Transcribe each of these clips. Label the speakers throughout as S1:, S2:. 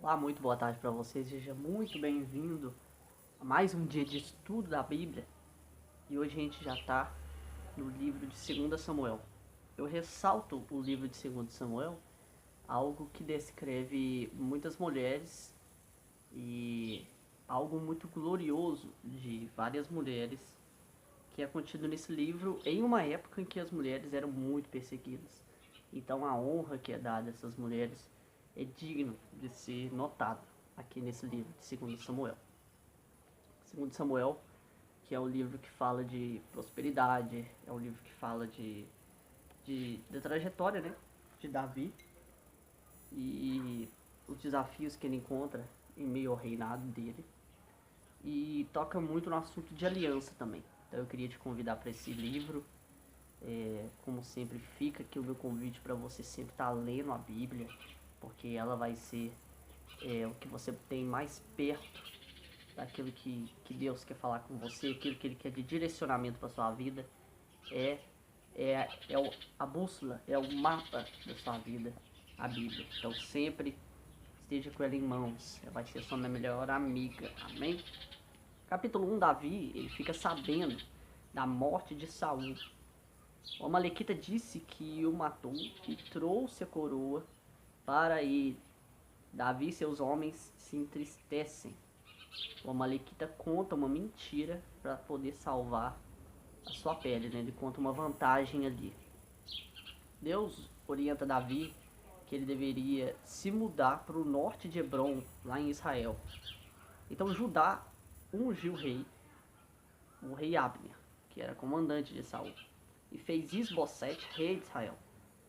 S1: Olá, muito boa tarde para vocês. Seja muito bem-vindo a mais um dia de estudo da Bíblia. E hoje a gente já está no livro de 2 Samuel. Eu ressalto o livro de 2 Samuel, algo que descreve muitas mulheres e algo muito glorioso de várias mulheres que é contido nesse livro em uma época em que as mulheres eram muito perseguidas. Então a honra que é dada a essas mulheres é digno de ser notado aqui nesse livro de 2 Samuel. 2 Samuel, que é o livro que fala de prosperidade, é o livro que fala da trajetória, né, de Davi e os desafios que ele encontra em meio ao reinado dele. E toca muito no assunto de aliança também. Então eu queria te convidar para esse livro. Como sempre, fica aqui o meu convite para você sempre estar lendo a Bíblia, porque ela vai ser o que você tem mais perto daquilo que Deus quer falar com você, aquilo que Ele quer de direcionamento para sua vida. A bússola, é o mapa da sua vida, a Bíblia. Então sempre esteja com ela em mãos, ela vai ser sua melhor amiga, amém? Capítulo 1, Davi, ele fica sabendo da morte de Saul. O Amalequita disse que o matou e trouxe a coroa para ele. Davi e seus homens se entristecem. O Amalequita conta uma mentira para poder salvar a sua pele, né? Ele conta uma vantagem ali. Deus orienta Davi que ele deveria se mudar para o norte de Hebron, lá em Israel. Então Judá ungiu o rei Abner, que era comandante de Saul, e fez Isbosete rei de Israel.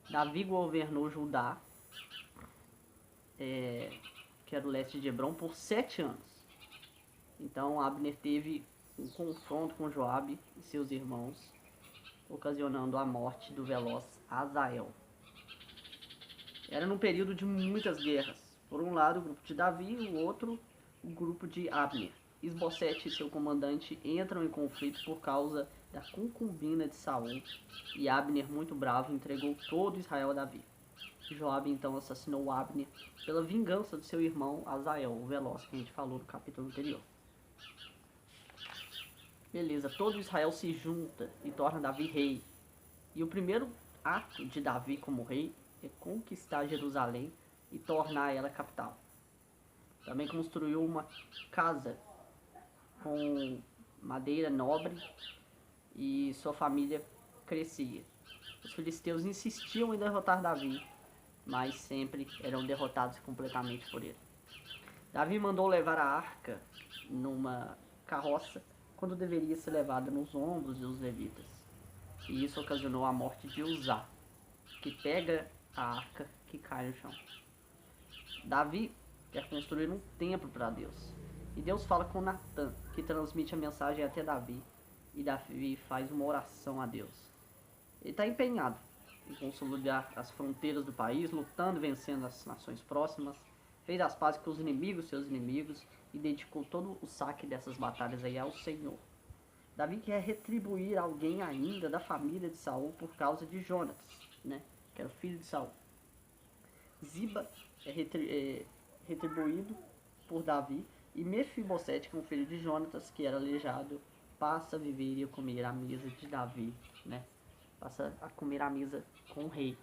S1: Davi governou Judá, que era o leste de Hebron, por 7 anos. Então Abner teve um confronto com Joabe e seus irmãos, ocasionando a morte do veloz Azael. Era num período de muitas guerras. Por um lado o grupo de Davi e o outro o grupo de Abner. Isbosete e seu comandante entram em conflito por causa da concubina de Saul, e Abner, muito bravo, entregou todo Israel a Davi. Joabe então assassinou Abner pela vingança do seu irmão Azael, o veloz, que a gente falou no capítulo anterior. Beleza, todo Israel se junta e torna Davi rei. E o primeiro ato de Davi como rei é conquistar Jerusalém e tornar ela capital. Também construiu uma casa com madeira nobre e sua família crescia. Os filisteus insistiam em derrotar Davi, mas sempre eram derrotados completamente por ele. Davi mandou levar a arca numa carroça, quando deveria ser levada nos ombros dos levitas. E isso ocasionou a morte de Uzá, que pega a arca que cai no chão. Davi quer construir um templo para Deus. E Deus fala com Natã, que transmite a mensagem até Davi. E Davi faz uma oração a Deus. Ele está empenhado em consolidar as fronteiras do país, lutando e vencendo as nações próximas. Fez as pazes com os inimigos, seus inimigos, e dedicou todo o saque dessas batalhas aí ao Senhor. Davi quer retribuir alguém ainda da família de Saul por causa de Jonatas, né, que era o filho de Saul. Ziba é retribuído por Davi, e Mefibosete, que é um filho de Jonatas, que era aleijado, passa a viver e a comer à mesa de Davi, né? Passa a comer à mesa com o rei.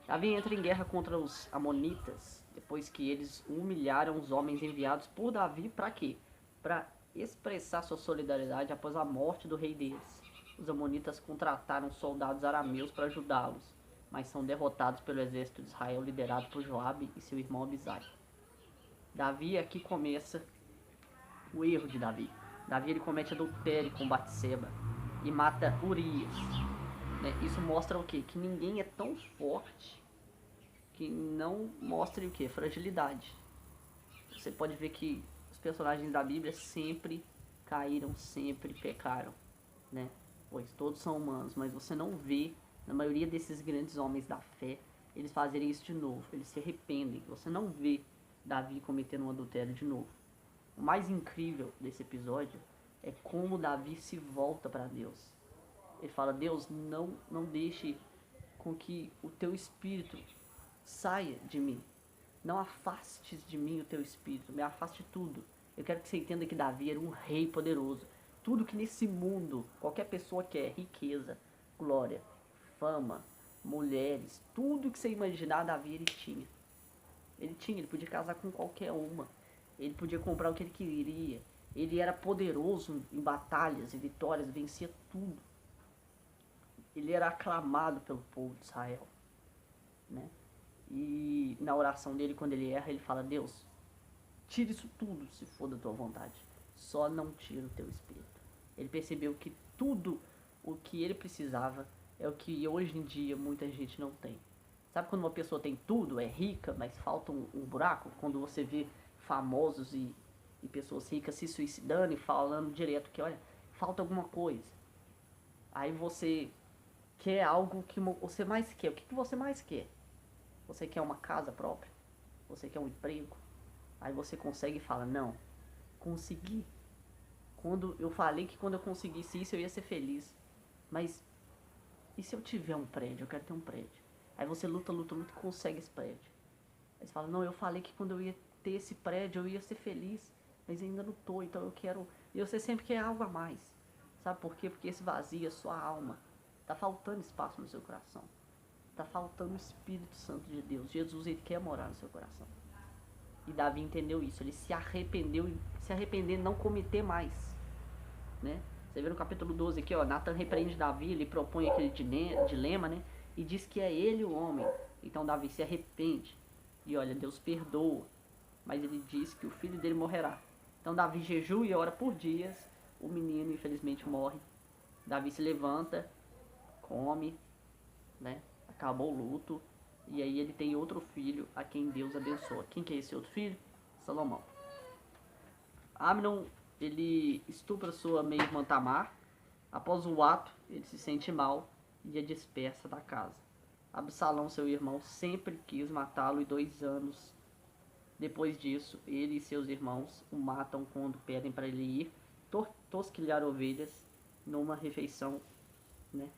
S1: Davi entra em guerra contra os amonitas, depois que eles humilharam os homens enviados por Davi para quê? Para expressar sua solidariedade após a morte do rei deles. Os amonitas contrataram soldados arameus para ajudá-los, mas são derrotados pelo exército de Israel liderado por Joabe e seu irmão Abisai. Davi, aqui começa o erro de Davi. Davi ele comete adultério com Batseba e mata Urias. Isso mostra o quê? Que ninguém é tão forte que não mostre o quê? Fragilidade. Você pode ver que os personagens da Bíblia sempre caíram, sempre pecaram, né? Pois todos são humanos, mas você não vê, na maioria desses grandes homens da fé, eles fazerem isso de novo, eles se arrependem. Você não vê Davi cometendo um adultério de novo. O mais incrível desse episódio é como Davi se volta para Deus. Ele fala: Deus, não deixe com que o teu espírito saia de mim. Não afastes de mim o teu espírito, me afaste de tudo. Eu quero que você entenda que Davi era um rei poderoso. Tudo que nesse mundo, qualquer pessoa quer, riqueza, glória, fama, mulheres, tudo que você imaginar, Davi ele tinha. Ele podia casar com qualquer uma. Ele podia comprar o que ele queria. Ele era poderoso em batalhas e vitórias, vencia tudo. Ele era aclamado pelo povo de Israel, né? E na oração dele, quando ele erra, ele fala: Deus, tira isso tudo se for da tua vontade. Só não tira o teu espírito. Ele percebeu que tudo o que ele precisava é o que hoje em dia muita gente não tem. Sabe quando uma pessoa tem tudo, é rica, mas falta um buraco? Quando você vê famosos e pessoas ricas se suicidando e falando direto que, olha, falta alguma coisa. Aí você quer algo que você mais quer. O que você mais quer? Você quer uma casa própria? Você quer um emprego? Aí você consegue e fala: não, consegui. Quando eu falei que quando eu conseguisse isso eu ia ser feliz. Mas e se eu tiver um prédio? Eu quero ter um prédio. Aí você luta e consegue esse prédio. Aí você fala: não, eu falei que quando eu ia ter esse prédio eu ia ser feliz. Mas ainda não tô, então eu quero. E você sempre quer algo a mais. Sabe por quê? Porque esse vazio é sua alma. Tá faltando espaço no seu coração. Tá faltando o Espírito Santo de Deus. Jesus, ele quer morar no seu coração. E Davi entendeu isso. Ele se arrependeu e se arrepender não cometer mais, né? Você vê no capítulo 12 aqui, ó, Natan repreende Davi, ele propõe aquele dilema, né? E diz que é ele o homem. Então Davi se arrepende. E olha, Deus perdoa. Mas ele diz que o filho dele morrerá. Então Davi jejua e ora por dias. O menino infelizmente morre. Davi se levanta, come, né? Acabou o luto. E aí ele tem outro filho a quem Deus abençoa. Quem que é esse outro filho? Salomão. Amnon, ele estupra sua meia-irmã Tamar. Após o ato, ele se sente mal e a dispersa da casa. Absalão, seu irmão, sempre quis matá-lo e 2 anos depois disso, ele e seus irmãos o matam quando pedem para ele ir tosquilhar ovelhas numa refeição, né,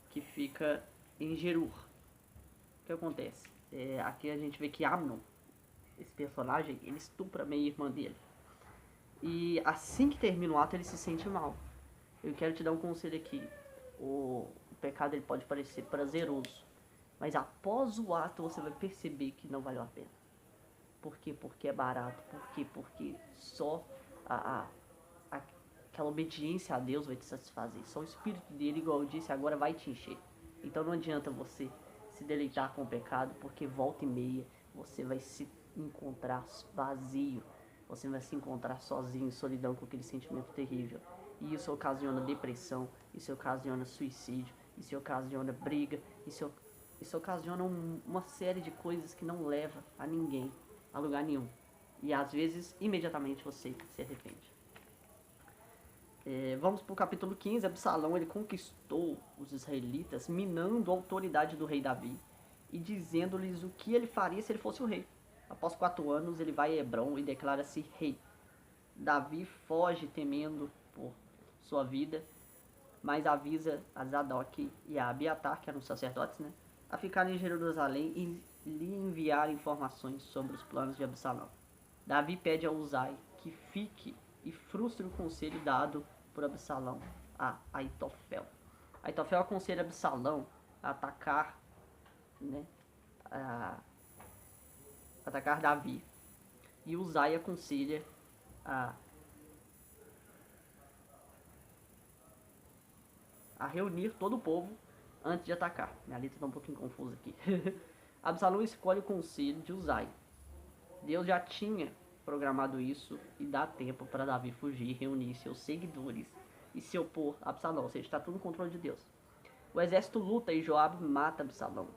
S1: que fica em Gerur. O que acontece? Aqui a gente vê que Amnon, esse personagem, ele estupra a meia-irmã dele. E assim que termina o ato, ele se sente mal. Eu quero te dar um conselho aqui. O pecado ele pode parecer prazeroso, mas após o ato você vai perceber que não valeu a pena. Por quê? Porque é barato. Por quê? Porque só aquela obediência a Deus vai te satisfazer. Só o Espírito dele, igual eu disse, agora vai te encher. Então não adianta você se deleitar com o pecado, porque volta e meia você vai se encontrar vazio. Você vai se encontrar sozinho, em solidão, com aquele sentimento terrível. E isso ocasiona depressão, isso ocasiona suicídio, isso ocasiona briga, isso ocasiona uma série de coisas que não leva a ninguém, a lugar nenhum. E às vezes, imediatamente você se arrepende. Vamos para o capítulo 15. Absalão ele conquistou os israelitas, minando a autoridade do rei Davi e dizendo-lhes o que ele faria se ele fosse o rei. Após 4 anos, ele vai a Hebrom e declara-se rei. Davi foge temendo por sua vida, mas avisa a Zadok e a Abiatar, que eram sacerdotes, né, a ficarem em Jerusalém e lhe enviar informações sobre os planos de Absalão. Davi pede a Uzai que fique e frustre o conselho dado por Absalão a Aitofel. Aitofel aconselha Absalão a atacar, né, atacar Davi. E Uzai aconselha a reunir todo o povo antes de atacar. Minha letra está um pouquinho confusa aqui. Absalão escolhe o conselho de Uzai. Deus já tinha programado isso e dá tempo para Davi fugir, reunir seus seguidores e se opor a Absalão. Ou seja, está tudo no controle de Deus. O exército luta e Joabe mata Absalão,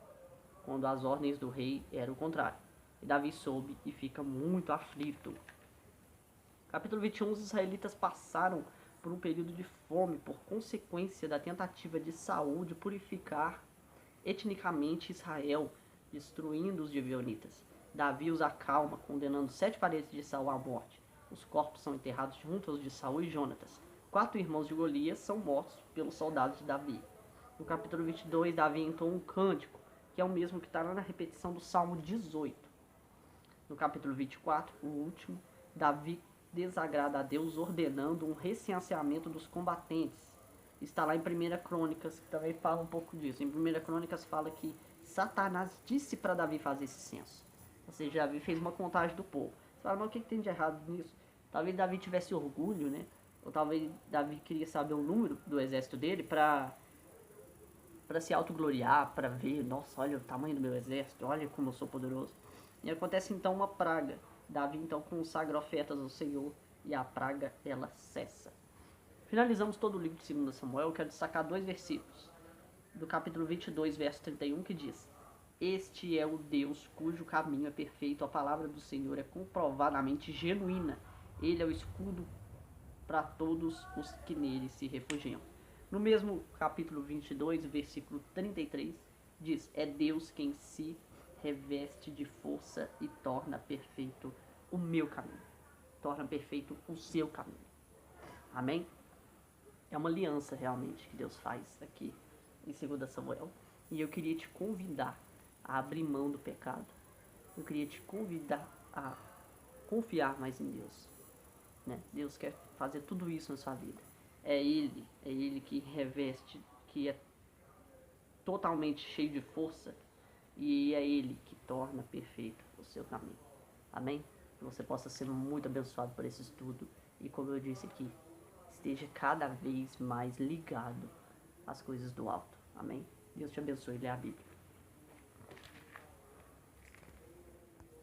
S1: quando as ordens do rei eram o contrário. E Davi soube e fica muito aflito. Capítulo 21, os israelitas passaram por um período de fome por consequência da tentativa de Saul de purificar etnicamente Israel, destruindo os gibeonitas. Davi os acalma, condenando 7 parentes de Saul à morte. Os corpos são enterrados junto aos de Saul e Jonatas. 4 irmãos de Golias são mortos pelos soldados de Davi. No capítulo 22, Davi entoa um cântico, que é o mesmo que está lá na repetição do Salmo 18. No capítulo 24, o último, Davi desagrada a Deus ordenando um recenseamento dos combatentes. Está lá em 1 Crônicas, que também fala um pouco disso. Em 1 Crônicas fala que Satanás disse para Davi fazer esse censo. Ou seja, Davi fez uma contagem do povo. Você fala, mas o que tem de errado nisso? Talvez Davi tivesse orgulho, né? Ou talvez Davi queria saber o número do exército dele para se autogloriar, para ver, nossa, olha o tamanho do meu exército, olha como eu sou poderoso. E acontece então uma praga. Davi então consagra ofertas ao Senhor e a praga ela cessa. Finalizamos todo o livro de 2 Samuel. Eu quero destacar 2 versículos. Do capítulo 22, verso 31, que diz: Este é o Deus cujo caminho é perfeito, a palavra do Senhor é comprovadamente genuína. Ele é o escudo para todos os que nele se refugiam. No mesmo capítulo 22, versículo 33, diz: É Deus quem se reveste de força e torna perfeito o meu caminho. Torna perfeito o seu caminho. Amém? É uma aliança realmente que Deus faz aqui em 2 Samuel. E eu queria te convidar a abrir mão do pecado. Eu queria te convidar a confiar mais em Deus. Né? Deus quer fazer tudo isso na sua vida. É Ele que reveste, que é totalmente cheio de força, e é Ele que torna perfeito o seu caminho. Amém? Que você possa ser muito abençoado por esse estudo e, como eu disse aqui, esteja cada vez mais ligado às coisas do alto. Amém? Deus te abençoe. Lê a Bíblia.